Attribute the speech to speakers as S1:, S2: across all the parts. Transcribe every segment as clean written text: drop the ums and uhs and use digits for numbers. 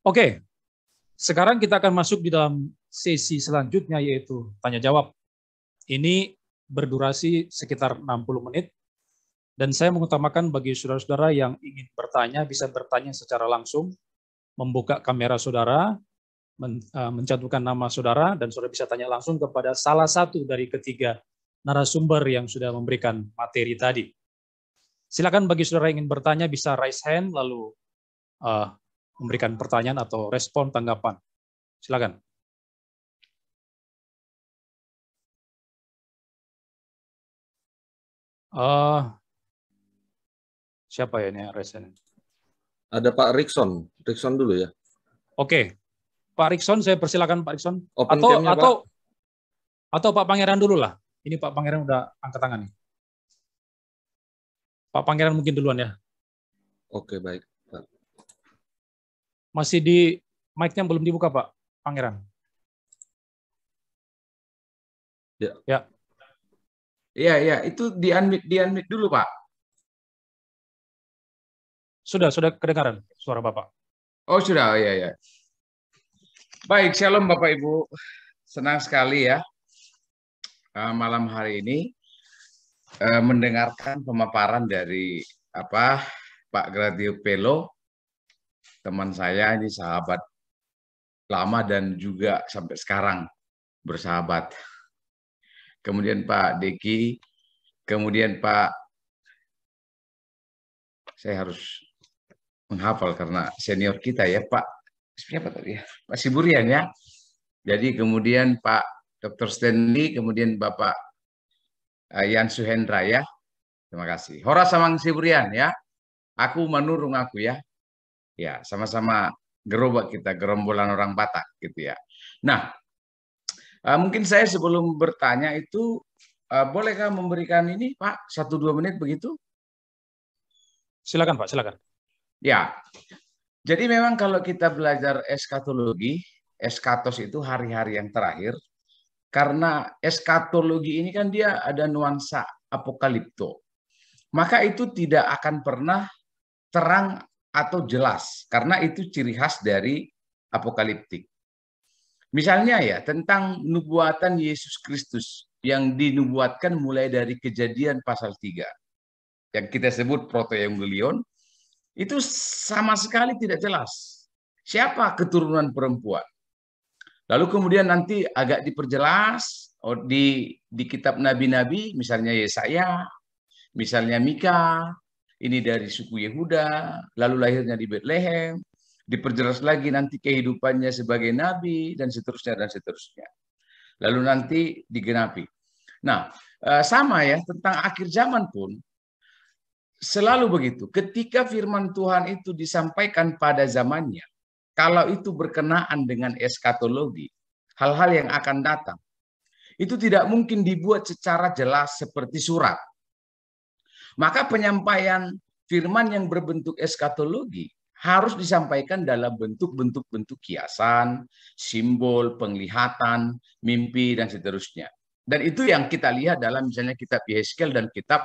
S1: Oke, sekarang kita akan masuk di dalam sesi selanjutnya, yaitu tanya jawab. Ini berdurasi sekitar 60 menit, dan saya mengutamakan bagi saudara-saudara yang ingin bertanya, bisa bertanya secara langsung, membuka kamera saudara, mencantumkan nama saudara, dan saudara bisa tanya langsung kepada salah satu dari ketiga narasumber yang sudah memberikan materi tadi. Silakan bagi saudara yang ingin bertanya, bisa raise hand, lalu memberikan pertanyaan atau respon tanggapan. Silakan. Siapa ya ini resen?
S2: Ada Pak Rikson. Rikson dulu ya.
S1: Oke, Pak Rikson, saya persilakan Pak Rikson.
S2: Open cam-nya, Pak.
S1: Atau Pak Pangeran dulu lah. Ini Pak Pangeran udah angkat tangan nih. Pak Pangeran mungkin duluan ya.
S2: Oke, baik, Pak.
S1: Masih di mic-nya belum dibuka, Pak Pangeran.
S2: Ya.
S1: Ya.
S3: Iya, itu di-unmute dulu, Pak.
S1: Sudah kedengaran suara Bapak.
S3: Oh, sudah. Iya. Baik, shalom Bapak Ibu. Senang sekali ya malam hari ini mendengarkan pemaparan dari Pak Gradio Pelo, teman saya ini, sahabat lama dan juga sampai sekarang bersahabat. Kemudian Pak Deki, kemudian saya harus menghafal karena senior kita ya, Pak siapa tadi ya? Pak Siburian ya. Jadi kemudian Pak Dr. Stanley, kemudian Bapak Yan Suhendra ya. Terima kasih. Hora samang Siburian ya. Aku menurung aku ya. Ya, sama-sama gerobak kita, gerombolan orang Batak gitu ya. Nah, mungkin saya sebelum bertanya itu bolehkah memberikan ini Pak 1-2 menit begitu?
S1: Silakan Pak, silakan.
S3: Ya. Jadi memang kalau kita belajar eskatologi, eskatos itu hari-hari yang terakhir, karena eskatologi ini kan dia ada nuansa apokalipto. Maka itu tidak akan pernah terang atau jelas, karena itu ciri khas dari apokaliptik. Misalnya ya, tentang nubuatan Yesus Kristus yang dinubuatkan mulai dari Kejadian pasal 3, yang kita sebut protoevangelion, itu sama sekali tidak jelas siapa keturunan perempuan. Lalu kemudian nanti agak diperjelas di kitab nabi-nabi, misalnya Yesaya, misalnya Mika, ini dari suku Yehuda, lalu lahirnya di Bethlehem, diperjelas lagi nanti kehidupannya sebagai nabi, dan seterusnya, dan seterusnya. Lalu nanti digenapi. Nah, sama ya, tentang akhir zaman pun, selalu begitu. Ketika firman Tuhan itu disampaikan pada zamannya, kalau itu berkenaan dengan eskatologi, hal-hal yang akan datang, itu tidak mungkin dibuat secara jelas seperti surat. Maka penyampaian firman yang berbentuk eskatologi harus disampaikan dalam bentuk-bentuk kiasan, simbol, penglihatan, mimpi, dan seterusnya. Dan itu yang kita lihat dalam misalnya kitab Yehezkiel dan kitab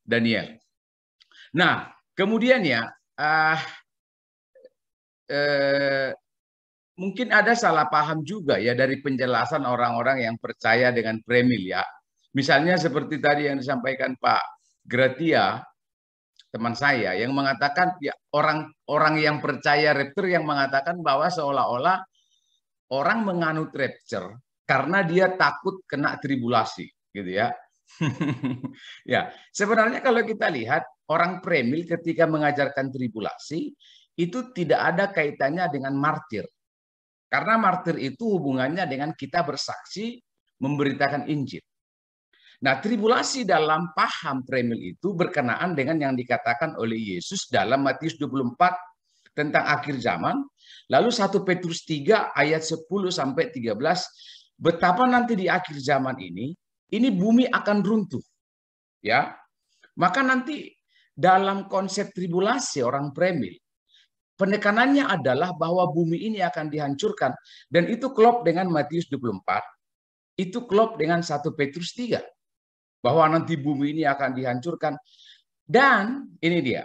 S3: Daniel. Nah, kemudian ya, mungkin ada salah paham juga ya dari penjelasan orang-orang yang percaya dengan premil ya. Misalnya seperti tadi yang disampaikan Pak Gratia, teman saya, yang mengatakan ya, orang yang percaya rapture yang mengatakan bahwa seolah-olah orang menganut rapture karena dia takut kena tribulasi, gitu ya. Ya, sebenarnya kalau kita lihat orang premil ketika mengajarkan tribulasi itu tidak ada kaitannya dengan martir. Karena martir itu hubungannya dengan kita bersaksi memberitakan Injil. Nah, tribulasi dalam paham premil itu berkenaan dengan yang dikatakan oleh Yesus dalam Matius 24 tentang akhir zaman. Lalu 1 Petrus 3 ayat 10 sampai 13, betapa nanti di akhir zaman ini bumi akan runtuh. Ya, maka nanti dalam konsep tribulasi orang premil, penekanannya adalah bahwa bumi ini akan dihancurkan, dan itu klop dengan Matius 24, itu klop dengan 1 Petrus 3, bahwa nanti bumi ini akan dihancurkan. Dan ini dia,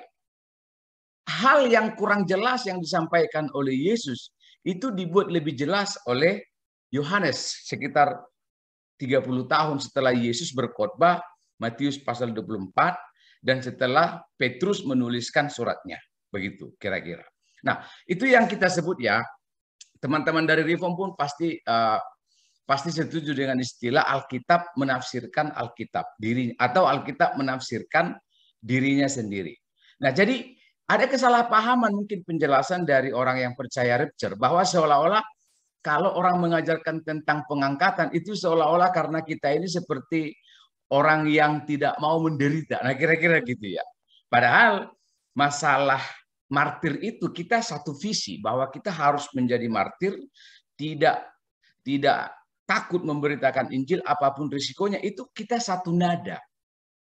S3: hal yang kurang jelas yang disampaikan oleh Yesus itu dibuat lebih jelas oleh Yohanes sekitar 30 tahun setelah Yesus berkhotbah, Matius pasal 24, dan setelah Petrus menuliskan suratnya. Begitu kira-kira. Nah, itu yang kita sebut ya, teman-teman dari Reform pun pasti setuju dengan istilah Alkitab menafsirkan Alkitab diri, atau Alkitab menafsirkan dirinya sendiri. Nah, jadi ada kesalahpahaman mungkin penjelasan dari orang yang percaya rapture bahwa seolah-olah kalau orang mengajarkan tentang pengangkatan itu seolah-olah karena kita ini seperti orang yang tidak mau menderita. Nah, kira-kira gitu ya. Padahal masalah martir itu kita satu visi bahwa kita harus menjadi martir, tidak takut memberitakan Injil apapun risikonya, itu kita satu nada.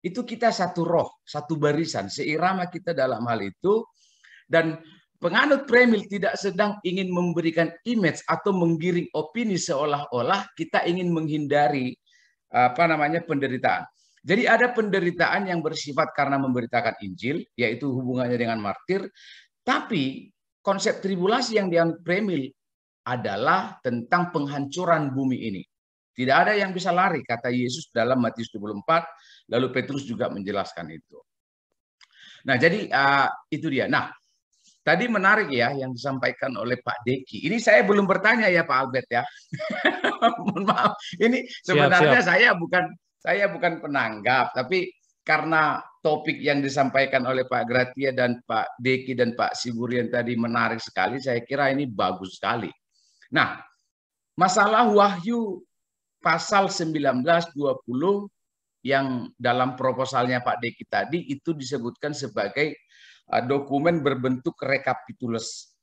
S3: Itu kita satu roh, satu barisan, seirama kita dalam hal itu. Dan penganut premil tidak sedang ingin memberikan image atau menggiring opini seolah-olah kita ingin menghindari penderitaan. Jadi ada penderitaan yang bersifat karena memberitakan Injil, yaitu hubungannya dengan martir. Tapi konsep tribulasi yang dianut premil adalah tentang penghancuran bumi ini. Tidak ada yang bisa lari, kata Yesus dalam Matius 24, lalu Petrus juga menjelaskan itu. Nah, jadi itu dia. Nah, tadi menarik ya yang disampaikan oleh Pak Deki. Ini saya belum bertanya ya Pak Albert ya. Mohon maaf. Ini sebenarnya siap. Saya bukan penanggap, tapi karena topik yang disampaikan oleh Pak Gratia dan Pak Deki dan Pak Siburian tadi menarik sekali, saya kira ini bagus sekali. Nah, masalah Wahyu pasal 19-20 yang dalam proposalnya Pak Deki tadi itu disebutkan sebagai dokumen berbentuk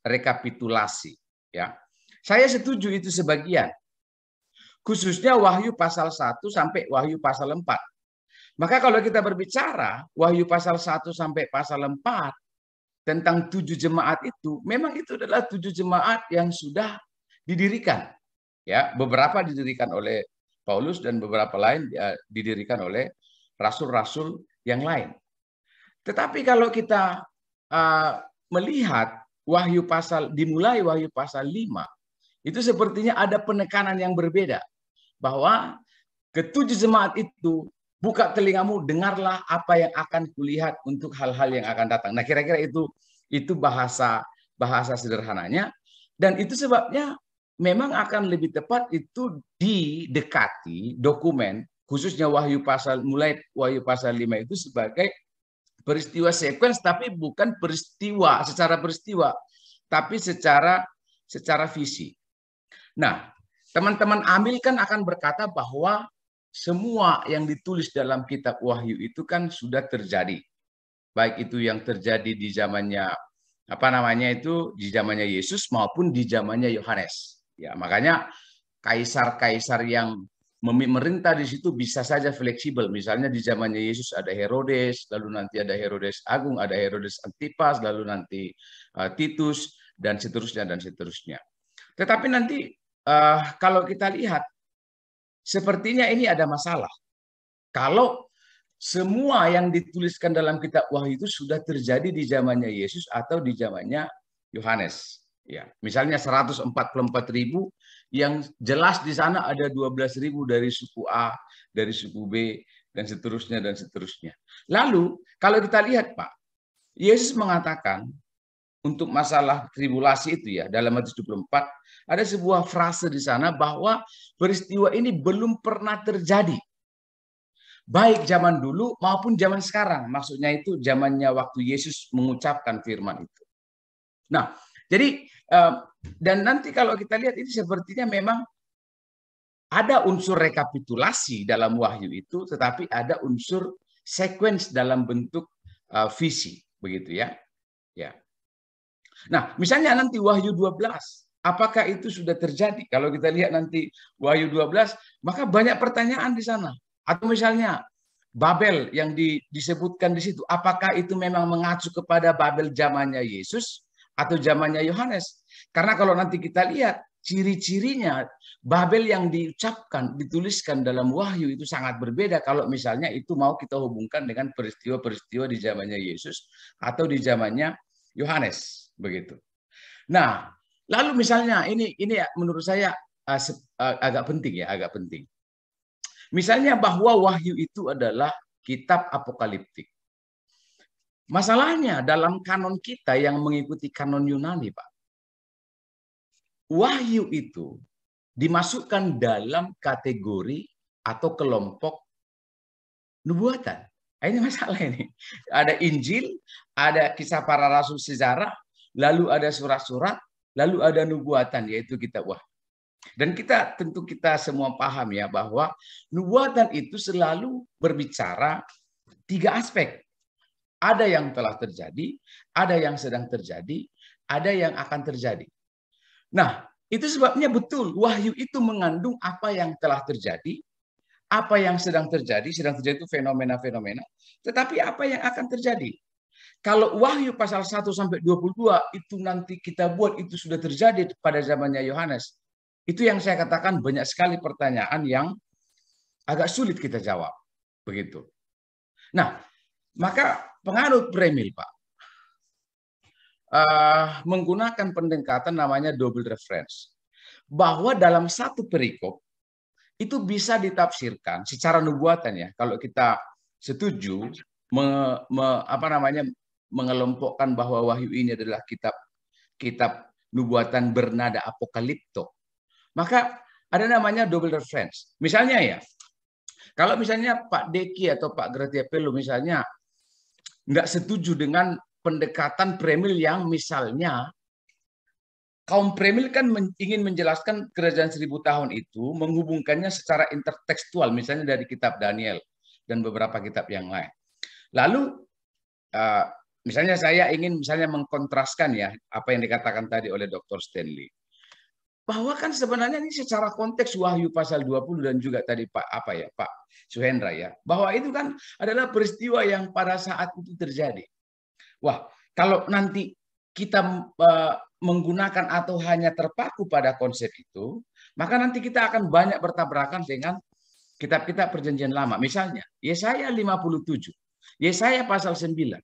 S3: rekapitulasi. Ya, saya setuju itu sebagian. Khususnya Wahyu pasal 1 sampai Wahyu pasal 4. Maka kalau kita berbicara Wahyu pasal 1 sampai pasal 4 tentang 7 jemaat itu, memang itu adalah 7 jemaat yang sudah didirikan. Ya, beberapa didirikan oleh Paulus dan beberapa lain didirikan oleh rasul-rasul yang lain. Tetapi kalau kita melihat dimulai Wahyu pasal 5, itu sepertinya ada penekanan yang berbeda. Bahwa ketujuh jemaat itu, buka telingamu, dengarlah apa yang akan kulihat untuk hal-hal yang akan datang. Nah, kira-kira itu bahasa sederhananya. Dan itu sebabnya memang akan lebih tepat itu didekati dokumen, khususnya mulai Wahyu pasal 5 itu sebagai peristiwa sekuens, tapi bukan secara peristiwa, tapi secara visi. Nah, teman-teman Amil kan akan berkata bahwa semua yang ditulis dalam kitab Wahyu itu kan sudah terjadi. Baik itu yang terjadi di zamannya di zamannya Yesus maupun di zamannya Yohanes. Ya, makanya kaisar-kaisar yang memerintah di situ bisa saja fleksibel. Misalnya di zamannya Yesus ada Herodes, lalu nanti ada Herodes Agung, ada Herodes Antipas, lalu nanti Titus dan seterusnya. Tetapi nanti kalau kita lihat, sepertinya ini ada masalah. Kalau semua yang dituliskan dalam kitab Wahyu itu sudah terjadi di zamannya Yesus atau di zamannya Yohanes. Ya, misalnya 144.000 yang jelas di sana ada 12.000 dari suku A, dari suku B, dan seterusnya. Lalu kalau kita lihat Pak, Yesus mengatakan untuk masalah tribulasi itu ya, dalam Matius 24, ada sebuah frase di sana bahwa peristiwa ini belum pernah terjadi. Baik zaman dulu maupun zaman sekarang. Maksudnya itu zamannya waktu Yesus mengucapkan firman itu. Nah, jadi dan nanti kalau kita lihat ini sepertinya memang ada unsur rekapitulasi dalam Wahyu itu, tetapi ada unsur sequence dalam bentuk visi, begitu ya. Ya. Nah, misalnya nanti Wahyu 12, apakah itu sudah terjadi? Kalau kita lihat nanti Wahyu 12, maka banyak pertanyaan di sana. Atau misalnya Babel yang disebutkan di situ, apakah itu memang mengacu kepada Babel zamannya Yesus atau zamannya Yohanes? Karena kalau nanti kita lihat ciri-cirinya Babel yang dituliskan dalam Wahyu itu sangat berbeda kalau misalnya itu mau kita hubungkan dengan peristiwa-peristiwa di zamannya Yesus atau di zamannya Yohanes, begitu. Nah, lalu misalnya ini menurut saya agak penting ya, agak penting. Misalnya bahwa Wahyu itu adalah kitab apokaliptik. Masalahnya dalam kanon kita yang mengikuti kanon Yunani, Pak, Wahyu itu dimasukkan dalam kategori atau kelompok nubuatan. Nah, ini masalah ini. Ada Injil, ada kisah para rasul sejarah, lalu ada surat-surat, lalu ada nubuatan, yaitu kitab Wahyu. Dan tentu kita semua paham ya bahwa nubuatan itu selalu berbicara 3 aspek. Ada yang telah terjadi, ada yang sedang terjadi, ada yang akan terjadi. Nah, itu sebabnya betul Wahyu itu mengandung apa yang telah terjadi, apa yang sedang terjadi itu fenomena-fenomena, tetapi apa yang akan terjadi. Kalau Wahyu pasal 1 sampai 22 itu nanti kita buat itu sudah terjadi pada zamannya Yohanes. Itu yang saya katakan banyak sekali pertanyaan yang agak sulit kita jawab. Begitu. Nah, maka penganut Premil, Pak, menggunakan pendekatan namanya double reference. Bahwa dalam satu perikop itu bisa ditafsirkan secara nubuatan ya. Kalau kita setuju mengelompokkan bahwa Wahyu ini adalah kitab nubuatan bernada apokalipto. Maka ada namanya double reference. Misalnya ya, kalau misalnya Pak Deki atau Pak Gratia Pelu misalnya nggak setuju dengan pendekatan Premil yang misalnya kaum Premil kan ingin menjelaskan kerajaan 1000 tahun itu menghubungkannya secara intertekstual, misalnya dari kitab Daniel dan beberapa kitab yang lain. Lalu misalnya saya ingin mengkontraskan ya apa yang dikatakan tadi oleh Dr. Stanley. Bahwa kan sebenarnya ini secara konteks Wahyu pasal 20 dan juga tadi Pak Suhendra ya, bahwa itu kan adalah peristiwa yang pada saat itu terjadi. Wah, kalau nanti kita menggunakan atau hanya terpaku pada konsep itu, maka nanti kita akan banyak bertabrakan dengan kitab-kitab Perjanjian Lama. Misalnya, Yesaya 57, Yesaya pasal 9.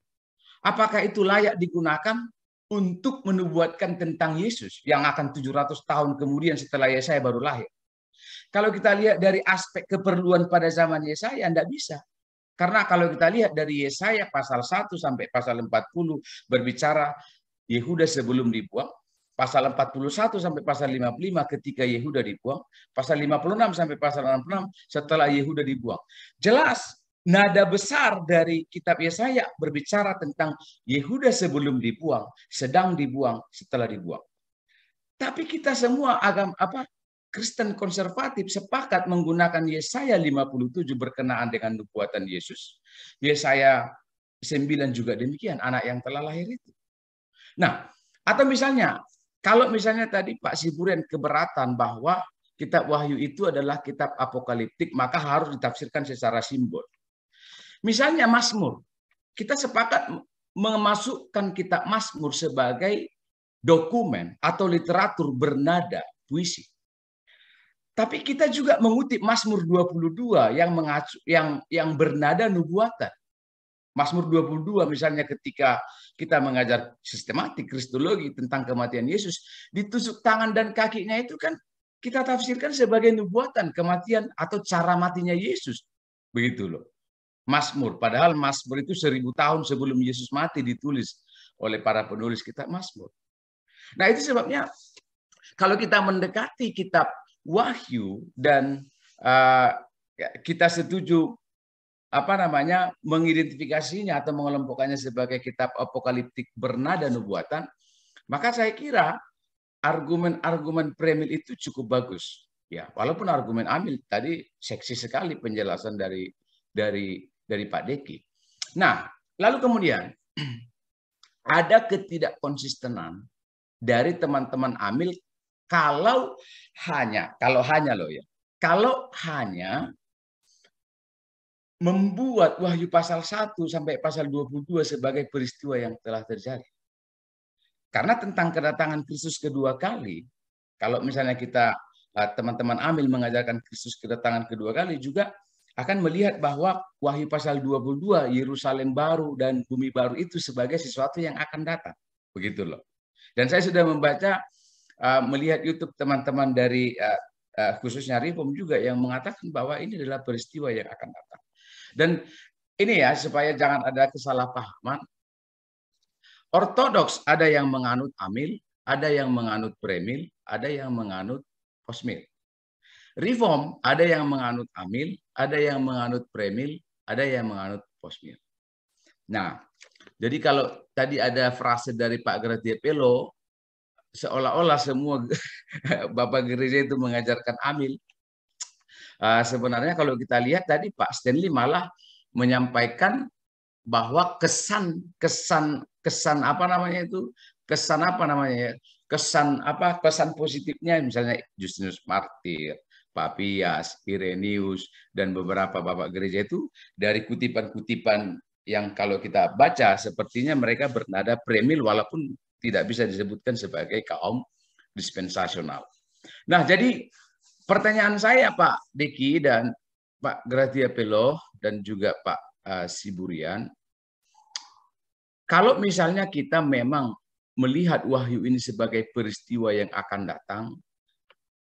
S3: Apakah itu layak digunakan untuk menubuatkan tentang Yesus yang akan 700 tahun kemudian setelah Yesaya baru lahir? Kalau kita lihat dari aspek keperluan pada zaman Yesaya, tidak bisa. Karena kalau kita lihat dari Yesaya pasal 1 sampai pasal 40 berbicara Yehuda sebelum dibuang, pasal 41 sampai pasal 55 ketika Yehuda dibuang, pasal 56 sampai pasal 66 setelah Yehuda dibuang. Jelas nada besar dari kitab Yesaya berbicara tentang Yehuda sebelum dibuang, sedang dibuang, setelah dibuang. Tapi kita semua Kristen konservatif sepakat menggunakan Yesaya 57 berkenaan dengan nubuatan Yesus. Yesaya 9 juga demikian, anak yang telah lahir itu. Nah, atau misalnya, kalau misalnya tadi Pak Siburen keberatan bahwa kitab Wahyu itu adalah kitab apokaliptik, maka harus ditafsirkan secara simbol. Misalnya Mazmur, kita sepakat memasukkan kitab Mazmur sebagai dokumen atau literatur bernada puisi. Tapi kita juga mengutip Mazmur 22 yang bernada nubuatan. Mazmur 22 misalnya ketika kita mengajar sistematik kristologi tentang kematian Yesus, ditusuk tangan dan kakinya itu kan kita tafsirkan sebagai nubuatan kematian atau cara matinya Yesus. Begitu loh. Mazmur, padahal Mazmur itu 1000 tahun sebelum Yesus mati ditulis oleh para penulis kitab Mazmur. Nah, itu sebabnya kalau kita mendekati kitab Wahyu dan kita setuju mengidentifikasinya atau mengelompokkannya sebagai kitab apokaliptik bernada nubuatan, maka saya kira argumen-argumen Premil itu cukup bagus. Ya, walaupun argumen Amil tadi seksi sekali penjelasan dari Pak Deki. Nah, lalu kemudian ada ketidakkonsistenan dari teman-teman Amil kalau hanya membuat Wahyu pasal 1 sampai pasal 22 sebagai peristiwa yang telah terjadi. Karena tentang kedatangan Kristus kedua kali, kalau misalnya kita teman-teman Amil mengajarkan Kristus kedatangan kedua kali juga akan melihat bahwa Wahyu pasal 22 Yerusalem baru dan bumi baru itu sebagai sesuatu yang akan datang. begitu loh. Dan saya sudah membaca, melihat YouTube teman-teman dari khususnya Reform juga yang mengatakan bahwa ini adalah peristiwa yang akan datang. Dan ini ya, supaya jangan ada kesalahpahaman, Ortodoks ada yang menganut amil, ada yang menganut premil, ada yang menganut posmil. Reform ada yang menganut amil, ada yang menganut premil, ada yang menganut posmil. Nah, jadi kalau tadi ada frase dari Pak Gratia Pelo, seolah-olah semua Bapak gereja itu mengajarkan amil. Sebenarnya kalau kita lihat tadi Pak Stanley malah menyampaikan bahwa kesan positifnya, misalnya Justinus Martir, Papias, Irenaeus, dan beberapa bapak gereja itu dari kutipan-kutipan yang kalau kita baca sepertinya mereka bernada premil walaupun tidak bisa disebutkan sebagai kaum dispensasional. Nah, jadi pertanyaan saya Pak Diki dan Pak Gratia Pelo dan juga Pak Siburian, kalau misalnya kita memang melihat wahyu ini sebagai peristiwa yang akan datang,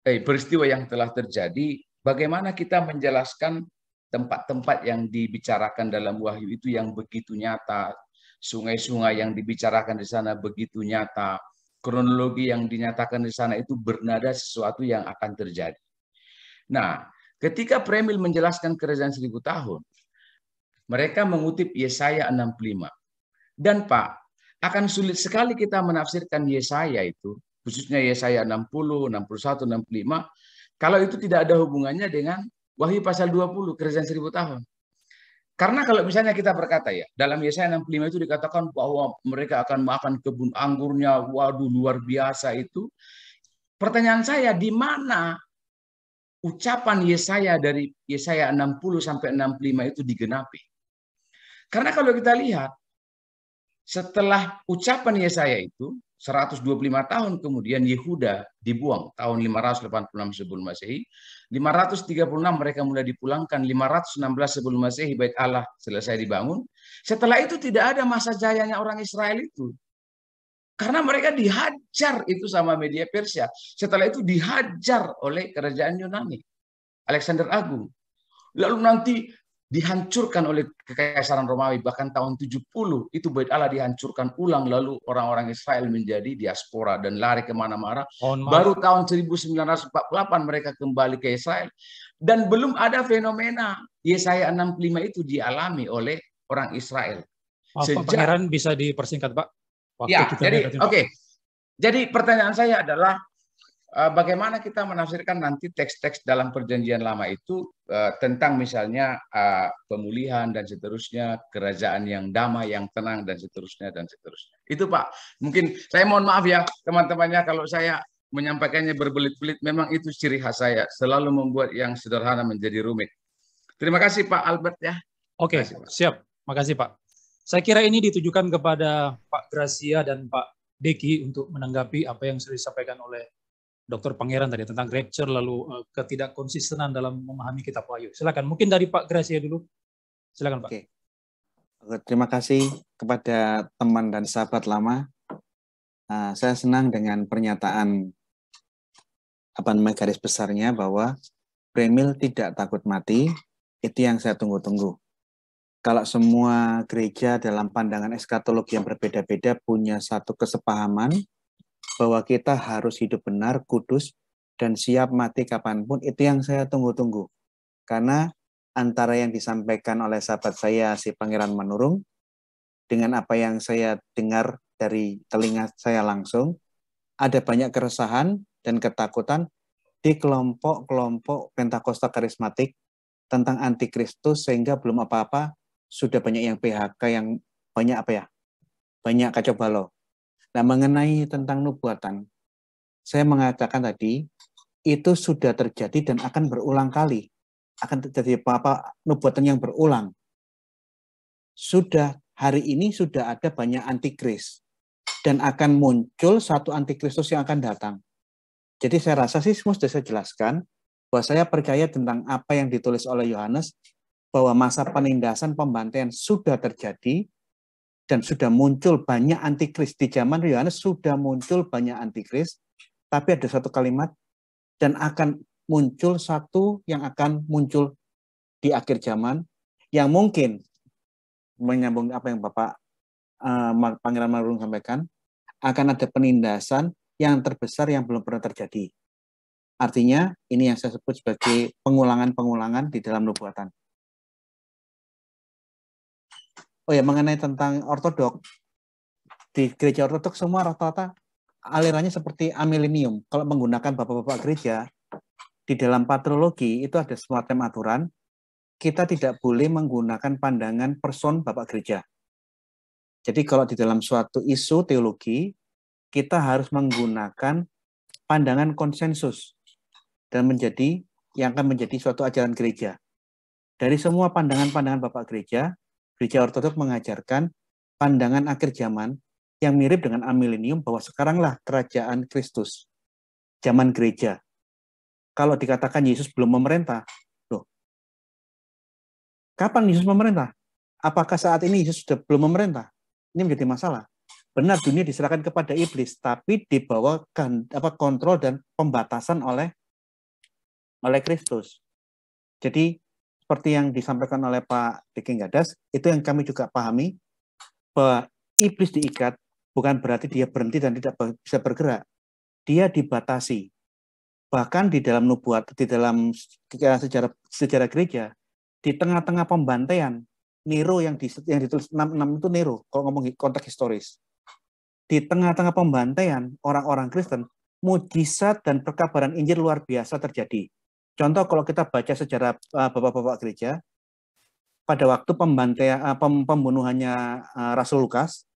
S3: peristiwa yang telah terjadi, bagaimana kita menjelaskan tempat-tempat yang dibicarakan dalam wahyu itu yang begitu nyata, sungai-sungai yang dibicarakan di sana begitu nyata, kronologi yang dinyatakan di sana itu bernada sesuatu yang akan terjadi. Nah, ketika Premil menjelaskan kerajaan 1000 tahun, mereka mengutip Yesaya 65. Dan Pak, akan sulit sekali kita menafsirkan Yesaya itu, khususnya Yesaya 60, 61, 65, kalau itu tidak ada hubungannya dengan Wahyu pasal 20, kerajaan 1000 tahun. Karena kalau misalnya kita berkata ya, dalam Yesaya 65 itu dikatakan bahwa mereka akan makan kebun anggurnya, waduh luar biasa itu. Pertanyaan saya, di mana ucapan Yesaya dari Yesaya 60 sampai 65 itu digenapi? Karena kalau kita lihat, setelah ucapan Yesaya itu, 125 tahun kemudian Yehuda dibuang tahun 586 sebelum Masehi, 536 mereka mulai dipulangkan, 516 sebelum Masehi Bait Allah selesai dibangun. Setelah itu tidak ada masa jayanya orang Israel itu. Karena mereka dihajar itu sama media Persia. Setelah itu dihajar oleh kerajaan Yunani, Alexander Agung. Lalu nanti dihancurkan oleh Kekaisaran Romawi, bahkan tahun 70 itu Bait Allah dihancurkan ulang, lalu orang-orang Israel menjadi diaspora dan lari kemana-mana. Baru tahun 1948 mereka kembali ke Israel, dan belum ada fenomena Yesaya 65 itu dialami oleh orang Israel.
S1: Pak Pangeran, bisa dipersingkat Pak?
S3: Waktu ya, jadi oke. Jadi pertanyaan saya adalah, bagaimana kita menafsirkan nanti teks-teks dalam Perjanjian Lama itu tentang misalnya pemulihan dan seterusnya, kerajaan yang damai, yang tenang dan seterusnya dan seterusnya. Itu Pak. Mungkin saya mohon maaf ya teman-temannya kalau saya menyampaikannya berbelit-belit. Memang itu ciri khas saya, selalu membuat yang sederhana menjadi rumit. Terima kasih Pak Albert ya.
S1: Oke, siap. Makasih Pak. Saya kira ini ditujukan kepada Pak Gracia dan Pak Deki untuk menanggapi apa yang sudah disampaikan oleh Dr. Pangeran tadi tentang rapture, lalu ketidakkonsistenan dalam memahami kitab Wahyu. Silakan, mungkin dari Pak Gracia dulu. Silakan Pak.
S4: Oke. Terima kasih kepada teman dan sahabat lama. Saya senang dengan pernyataan garis besarnya bahwa Premil tidak takut mati. Itu yang saya tunggu-tunggu. Kalau semua gereja dalam pandangan eskatologi yang berbeda-beda punya satu kesepahaman bahwa kita harus hidup benar, kudus, dan siap mati kapanpun, itu yang saya tunggu-tunggu. Karena antara yang disampaikan oleh sahabat saya, si Pangeran Manurung, dengan apa yang saya dengar dari telinga saya langsung, ada banyak keresahan dan ketakutan di kelompok-kelompok Pentakosta karismatik tentang antikristus, sehingga belum apa-apa, sudah banyak yang PHK, yang banyak kacau balau. Nah, mengenai tentang nubuatan, saya mengatakan tadi, itu sudah terjadi dan akan berulang kali. Akan terjadi nubuatan yang berulang. Hari ini sudah ada banyak antikris. Dan akan muncul satu antikristus yang akan datang. Jadi saya rasa sih semua sudah saya jelaskan, bahwa saya percaya tentang apa yang ditulis oleh Yohanes, bahwa masa penindasan pembantaian sudah terjadi, dan sudah muncul banyak antikris. Di zaman Yohanes sudah muncul banyak antikris, tapi ada satu kalimat, dan akan muncul satu yang akan muncul di akhir zaman, yang mungkin menyambung apa yang Bapak Pangeran Manurung sampaikan, akan ada penindasan yang terbesar yang belum pernah terjadi. Artinya, ini yang saya sebut sebagai pengulangan-pengulangan di dalam nubuatan. Oh ya, mengenai tentang ortodok, di gereja ortodok semua rata-rata alirannya seperti amilenium. Kalau menggunakan bapak-bapak gereja, di dalam patrologi itu ada semacam aturan, kita tidak boleh menggunakan pandangan person bapak gereja. Jadi kalau di dalam suatu isu teologi, kita harus menggunakan pandangan konsensus dan yang akan menjadi suatu ajaran gereja. Dari semua pandangan-pandangan bapak gereja ortodok mengajarkan pandangan akhir zaman yang mirip dengan amilenium, bahwa sekaranglah kerajaan Kristus, zaman gereja. Kalau dikatakan Yesus belum memerintah, loh, kapan Yesus memerintah? Apakah saat ini Yesus sudah belum memerintah? Ini menjadi masalah. Benar, dunia diserahkan kepada iblis, tapi dibawakan kontrol dan pembatasan oleh Kristus. Jadi seperti yang disampaikan oleh Pak Diki Gadas, itu yang kami juga pahami, bahwa iblis diikat bukan berarti dia berhenti dan tidak bisa bergerak. Dia dibatasi. Bahkan di dalam nubuat, di dalam sejarah gereja, di tengah-tengah pembantaian, Nero yang ditulis 66 itu Nero, kalau ngomong konteks historis. Di tengah-tengah pembantaian orang-orang Kristen, mujizat dan perkabaran Injil luar biasa terjadi. Contoh kalau kita baca sejarah bapak-bapak gereja, pada waktu pembunuhannya Rasul Lukas,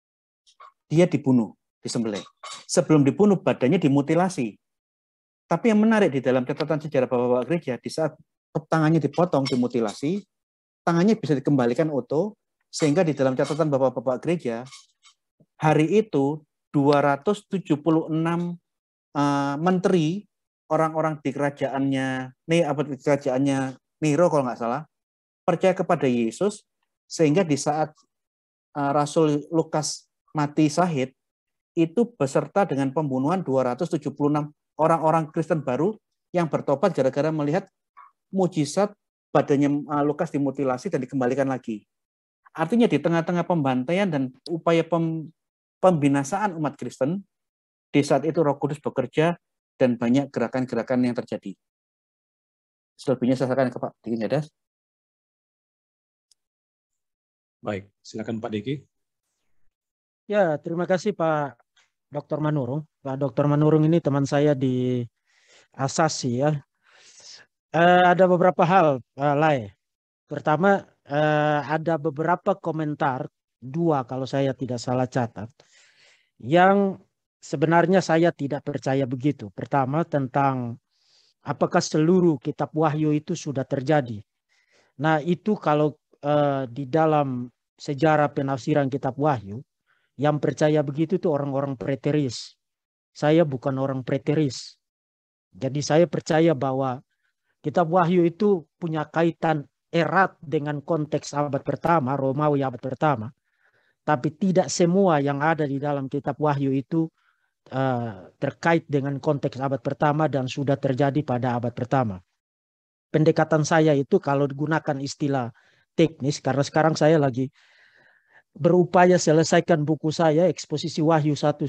S4: dia dibunuh, disembelih. Sebelum dibunuh, badannya dimutilasi. Tapi yang menarik di dalam catatan sejarah bapak-bapak gereja, di saat tangannya dipotong, dimutilasi, tangannya bisa dikembalikan utuh, sehingga di dalam catatan bapak-bapak gereja, hari itu 276 menteri, orang-orang di kerajaannya Nero kalau nggak salah, percaya kepada Yesus, sehingga di saat Rasul Lukas mati syahid, itu beserta dengan pembunuhan 276 orang-orang Kristen baru yang bertobat gara-gara melihat mujizat badannya Lukas dimutilasi dan dikembalikan lagi. Artinya di tengah-tengah pembantaian dan upaya pembinasaan umat Kristen, di saat itu Roh Kudus bekerja dan banyak gerakan-gerakan yang terjadi. Selebihnya saya serahkan ke Pak Diki Gadas.
S1: Baik, silakan Pak Diki.
S5: Ya, terima kasih Pak Dr. Manurung. Pak Dr. Manurung ini teman saya di Asasi ya. Ada beberapa hal, Lai. Pertama, ada beberapa komentar, 2 kalau saya tidak salah catat, yang sebenarnya saya tidak percaya begitu. Pertama, tentang apakah seluruh kitab Wahyu itu sudah terjadi. Nah, itu kalau di dalam sejarah penafsiran kitab Wahyu, yang percaya begitu itu orang-orang preteris. Saya bukan orang preteris. Jadi saya percaya bahwa kitab Wahyu itu punya kaitan erat dengan konteks abad pertama, Romawi abad pertama. Tapi tidak semua yang ada di dalam kitab Wahyu itu terkait dengan konteks abad pertama dan sudah terjadi pada abad pertama. Pendekatan saya itu kalau digunakan istilah teknis, karena sekarang saya lagi berupaya selesaikan buku saya Eksposisi Wahyu 1-5,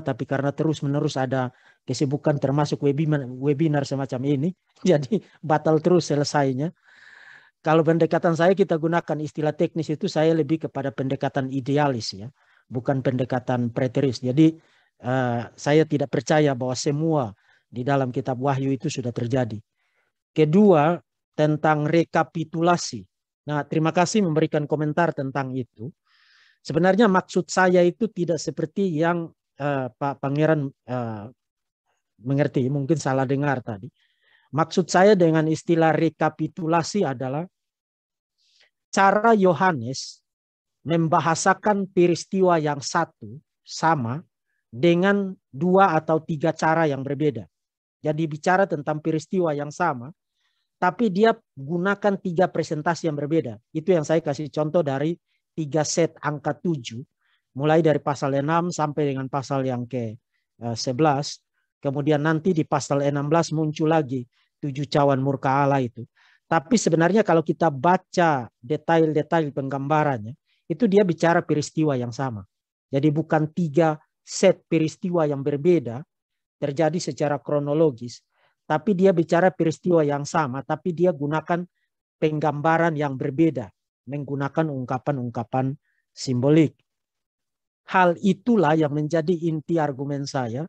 S5: tapi karena terus-menerus ada kesibukan termasuk webinar semacam ini, jadi batal terus selesainya. Kalau pendekatan saya kita gunakan istilah teknis itu, saya lebih kepada pendekatan idealis ya, bukan pendekatan preteris. Jadi saya tidak percaya bahwa semua di dalam kitab Wahyu itu sudah terjadi. Kedua, tentang rekapitulasi. Nah, terima kasih memberikan komentar tentang itu. Sebenarnya maksud saya itu tidak seperti yang Pak Pangeran mengerti, mungkin salah dengar tadi. Maksud saya dengan istilah rekapitulasi adalah cara Yohanes membahasakan peristiwa yang sama dengan 2 atau 3 cara yang berbeda. Jadi bicara tentang peristiwa yang sama, tapi dia gunakan 3 presentasi yang berbeda. Itu yang saya kasih contoh dari 3 set angka 7. mulai dari pasal 6 sampai dengan pasal yang ke-11. Kemudian nanti di pasal 16 muncul lagi 7 cawan murka Allah itu. Tapi sebenarnya kalau kita baca detail-detail penggambarannya, itu dia bicara peristiwa yang sama. Jadi bukan 3 set peristiwa yang berbeda terjadi secara kronologis, tapi dia bicara peristiwa yang sama, tapi dia gunakan penggambaran yang berbeda, menggunakan ungkapan-ungkapan simbolik. Hal itulah yang menjadi inti argumen saya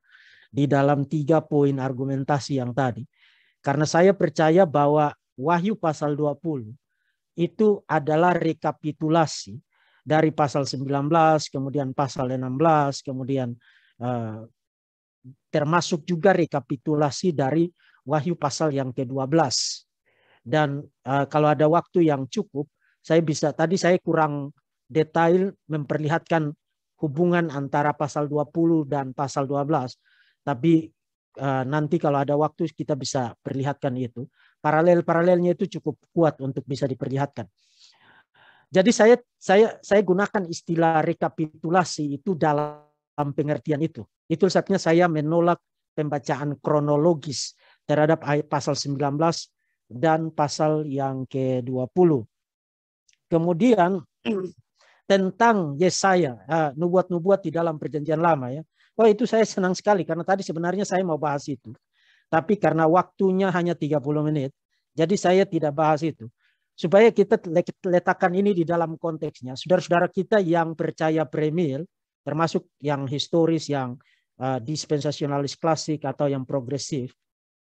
S5: di dalam 3 poin argumentasi yang tadi. Karena saya percaya bahwa Wahyu pasal 20 itu adalah rekapitulasi dari pasal 19, kemudian pasal 16, kemudian termasuk juga rekapitulasi dari Wahyu pasal yang ke-12. Dan kalau ada waktu yang cukup, tadi saya kurang detail memperlihatkan hubungan antara pasal 20 dan pasal 12. Tapi nanti kalau ada waktu kita bisa perlihatkan itu. Paralel-paralelnya itu cukup kuat untuk bisa diperlihatkan. Jadi saya gunakan istilah rekapitulasi itu dalam pengertian itu. Itu sebabnya saya menolak pembacaan kronologis terhadap pasal 19 dan pasal yang ke-20. Kemudian tentang Yesaya, nubuat-nubuat di dalam perjanjian lama ya. Oh itu saya senang sekali karena tadi sebenarnya saya mau bahas itu. Tapi karena waktunya hanya 30 menit, jadi saya tidak bahas itu. Supaya kita letakkan ini di dalam konteksnya. Saudara-saudara kita yang percaya premil, termasuk yang historis, yang dispensasionalis klasik atau yang progresif,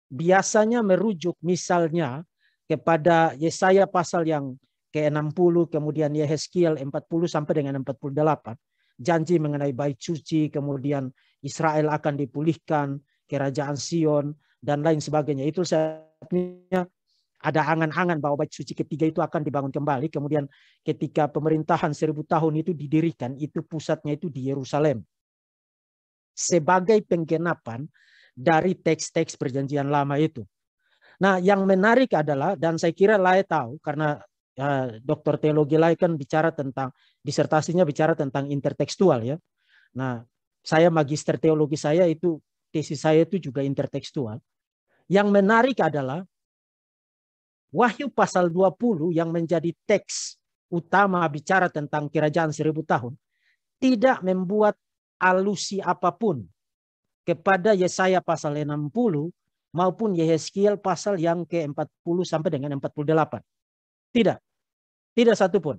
S5: biasanya merujuk misalnya kepada Yesaya pasal yang ke-60, kemudian Yehezkiel 40 sampai dengan 48. Janji mengenai bait suci, kemudian Israel akan dipulihkan, kerajaan Sion, dan lain sebagainya. Itu sebabnya ada angan-angan bahwa bait suci ketiga itu akan dibangun kembali. Kemudian ketika pemerintahan 1000 tahun itu didirikan, itu pusatnya itu di Yerusalem. Sebagai penggenapan dari teks-teks perjanjian lama itu. Nah yang menarik adalah, dan saya kira Lai tahu, karena doktor teologi Lai kan bicara tentang, disertasinya bicara tentang intertekstual ya. Nah saya magister teologi saya itu, tesis saya itu juga intertekstual. Yang menarik adalah Wahyu pasal 20 yang menjadi teks utama bicara tentang kerajaan 1000 tahun tidak membuat alusi apapun kepada Yesaya pasal 60 maupun Yehezkiel pasal yang ke-40 sampai dengan 48. Tidak satupun.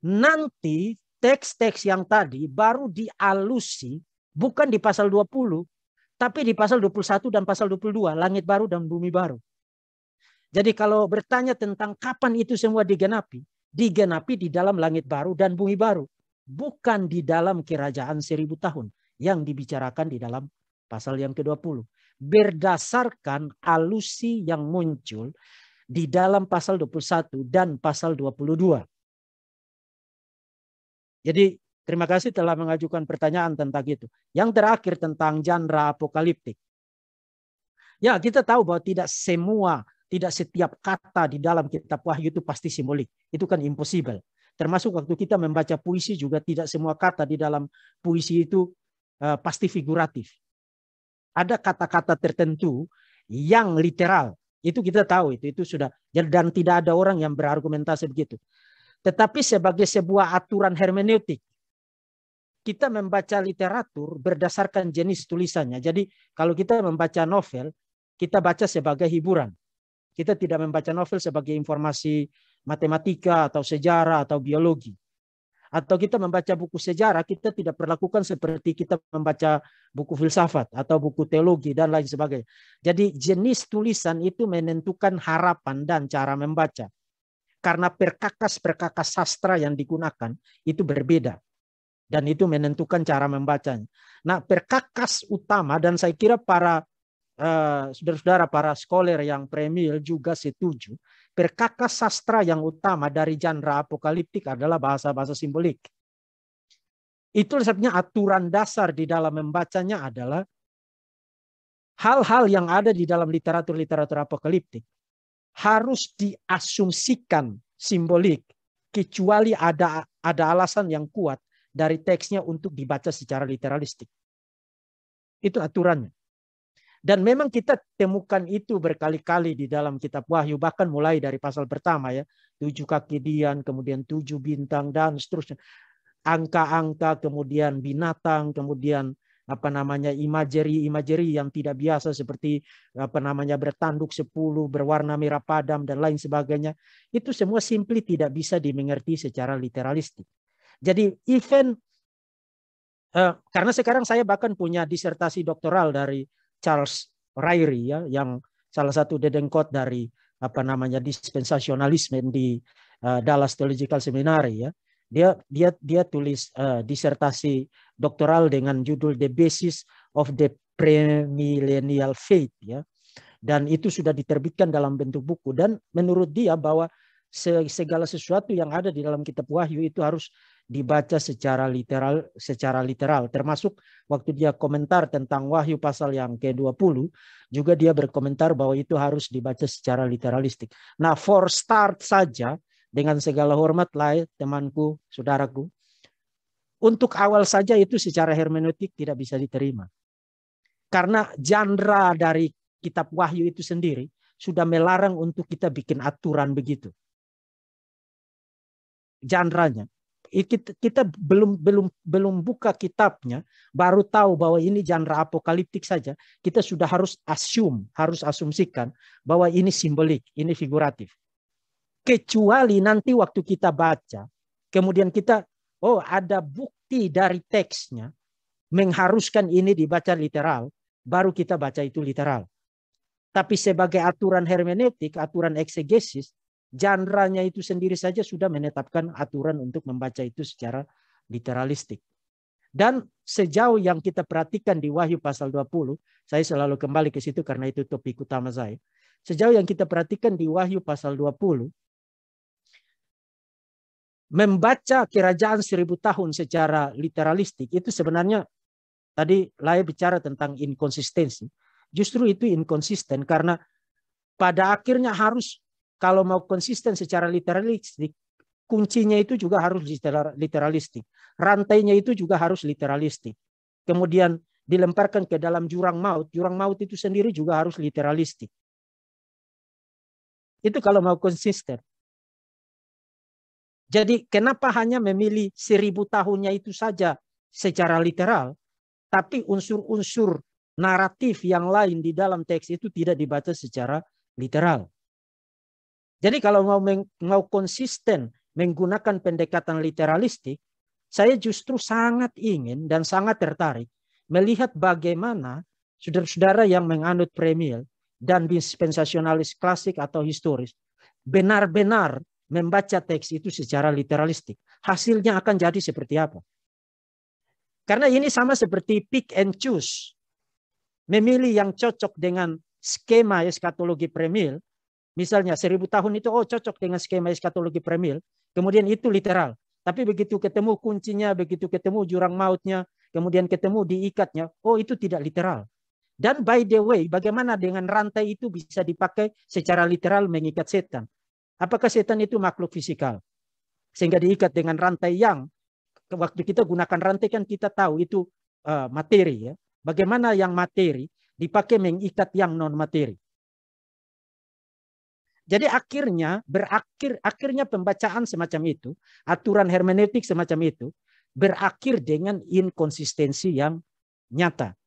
S5: Nanti teks-teks yang tadi baru dialusi bukan di pasal 20 tapi di pasal 21 dan pasal 22, langit baru dan bumi baru. Jadi kalau bertanya tentang kapan itu semua digenapi di dalam langit baru dan bumi baru. Bukan di dalam kerajaan 1000 tahun yang dibicarakan di dalam pasal yang ke-20. Berdasarkan alusi yang muncul di dalam pasal 21 dan pasal 22. Jadi terima kasih telah mengajukan pertanyaan tentang itu. Yang terakhir tentang genre apokaliptik. Ya kita tahu bahwa tidak setiap kata di dalam kitab Wahyu itu pasti simbolik. Itu kan impossible. Termasuk waktu kita membaca puisi juga tidak semua kata di dalam puisi itu pasti figuratif. Ada kata-kata tertentu yang literal. Itu kita tahu itu sudah, dan tidak ada orang yang berargumentasi begitu. Tetapi sebagai sebuah aturan hermeneutik, kita membaca literatur berdasarkan jenis tulisannya. Jadi kalau kita membaca novel, kita baca sebagai hiburan. Kita tidak membaca novel sebagai informasi matematika atau sejarah atau biologi. Atau kita membaca buku sejarah, kita tidak perlakukan seperti kita membaca buku filsafat atau buku teologi dan lain sebagainya. Jadi jenis tulisan itu menentukan harapan dan cara membaca. Karena perkakas-perkakas sastra yang digunakan itu berbeda. Dan itu menentukan cara membacanya. Nah perkakas utama, dan saya kira para saudara-saudara para scholar yang premil juga setuju, perkakas sastra yang utama dari genre apokaliptik adalah bahasa-bahasa simbolik. Itu sebabnya aturan dasar di dalam membacanya adalah hal-hal yang ada di dalam literatur apokaliptik harus diasumsikan simbolik kecuali ada alasan yang kuat dari teksnya untuk dibaca secara literalistik. Itu aturannya. Dan memang kita temukan itu berkali-kali di dalam kitab Wahyu, bahkan mulai dari pasal pertama ya, 7 kaki dian, kemudian 7 bintang dan seterusnya. Angka-angka, kemudian binatang, kemudian imagery yang tidak biasa seperti bertanduk 10, berwarna merah padam dan lain sebagainya. Itu semua simply tidak bisa dimengerti secara literalistik. Jadi karena sekarang saya bahkan punya disertasi doktoral dari Charles Ryrie ya, yang salah satu dedengkot dari dispensasionalisme di Dallas Theological Seminary ya. Dia tulis disertasi doktoral dengan judul The Basis of the Premillennial Faith ya. Dan itu sudah diterbitkan dalam bentuk buku, dan menurut dia bahwa segala sesuatu yang ada di dalam kitab Wahyu itu harus dibaca secara literal, termasuk waktu dia komentar tentang Wahyu pasal yang ke-20 juga dia berkomentar bahwa itu harus dibaca secara literalistik. Nah, for start saja, dengan segala hormat lah temanku, saudaraku, untuk awal saja itu secara hermeneutik tidak bisa diterima. Karena genre dari kitab Wahyu itu sendiri sudah melarang untuk kita bikin aturan begitu. Genre-nya. Kita belum buka kitabnya, baru tahu bahwa ini genre apokaliptik saja, kita sudah harus asumsikan bahwa ini simbolik, ini figuratif. Kecuali nanti waktu kita baca, kemudian kita, ada bukti dari teksnya mengharuskan ini dibaca literal, baru kita baca itu literal. Tapi sebagai aturan hermeneutik, aturan eksegesis, genre-nya itu sendiri saja sudah menetapkan aturan untuk membaca itu secara literalistik. Dan sejauh yang kita perhatikan di Wahyu pasal 20, saya selalu kembali ke situ karena itu topik utama saya. Sejauh yang kita perhatikan di Wahyu pasal 20, membaca kerajaan 1000 tahun secara literalistik itu sebenarnya, tadi Lai bicara tentang inkonsistensi. Justru itu inkonsisten karena pada akhirnya harus, kalau mau konsisten secara literalistik, kuncinya itu juga harus literalistik. Rantainya itu juga harus literalistik. Kemudian dilemparkan ke dalam jurang maut. Jurang maut itu sendiri juga harus literalistik. Itu kalau mau konsisten. Jadi kenapa hanya memilih 1000 tahunnya itu saja secara literal, tapi unsur-unsur naratif yang lain di dalam teks itu tidak dibaca secara literal. Jadi kalau mau konsisten menggunakan pendekatan literalistik, saya justru sangat ingin dan sangat tertarik melihat bagaimana saudara-saudara yang menganut premil dan dispensasionalis klasik atau historis benar-benar membaca teks itu secara literalistik. Hasilnya akan jadi seperti apa? Karena ini sama seperti pick and choose. Memilih yang cocok dengan skema eskatologi premil. Misalnya 1000 tahun itu cocok dengan skema eskatologi premil. Kemudian itu literal. Tapi begitu ketemu kuncinya, begitu ketemu jurang mautnya, kemudian ketemu diikatnya, itu tidak literal. Dan by the way, bagaimana dengan rantai itu bisa dipakai secara literal mengikat setan? Apakah setan itu makhluk fisikal? Sehingga diikat dengan rantai yang, waktu kita gunakan rantai kan kita tahu itu materi ya. Bagaimana yang materi dipakai mengikat yang non materi? Jadi akhirnya pembacaan semacam itu, aturan hermeneutik semacam itu, berakhir dengan inkonsistensi yang nyata.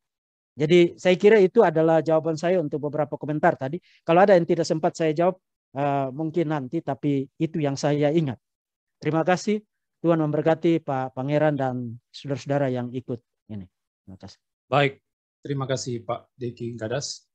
S5: Jadi saya kira itu adalah jawaban saya untuk beberapa komentar tadi. Kalau ada yang tidak sempat saya jawab, mungkin nanti, tapi itu yang saya ingat. Terima kasih. Tuhan memberkati Pak Pangeran dan saudara-saudara yang ikut ini. Terima kasih.
S1: Baik, terima kasih Pak Deki Gadas.